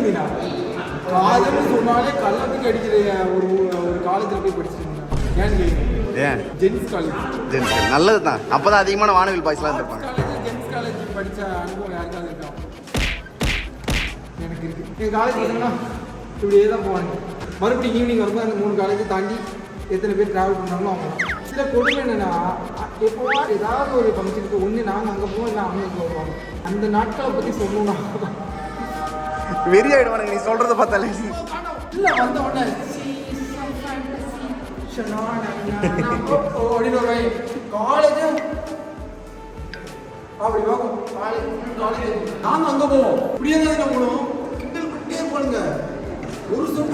படிச்சிருந்தீங்களா? காலேஜ்னு சொன்னாலே கள்ளத்துக்கு அடிக்கிற ஒரு காலேஜில் போய் படிச்சிருந்தீங்க. ஏன்னு கேட்குறீங்க? ஏன்? Gents college. ஜென்ஸ் நல்லது தான். அப்போ தான் அதிகமான வானவில் பாய்ஸ்லாம் இருப்பாங்க. காலேஜ் ஜென்ஸ் காலேஜ் படித்த அனுபவம் யாருக்காவது இருக்கா? எனக்கு இருக்குது. எங்கள் காலேஜ் பார்த்தீங்கன்னா இப்படியே தான் போவாங்க. மறுபடியும் ஈவினிங் வரும்போது அந்த 3 காலேஜை தாண்டி எத்தனை பேர் ட்ராவல் பண்ணாங்களோ அவங்க சில கொடுமை என்னென்னா எப்போவா ஏதாவது ஒரு ஃபங்க்ஷனுக்கு ஒன்று நாங்கள் அங்கே போவோம் இல்லை அவங்க இங்கே வருவாங்க. அந்த நாட்களை பற்றி சொல்லணும்னா வெறி ஆகிடுவானுங்க நீ சொல்கிறத பார்த்தாலே. இல்லை வந்த உடனே அப்படின்னு ஒரு காலேஜ் அப்படி பார்க்கும். காலேஜ் நாங்கள் அங்கே போவோம். இப்படியே தான் போகணும். கிண்டல் பண்ணிட்டே இருப்பானுங்க. ஒரு சொல்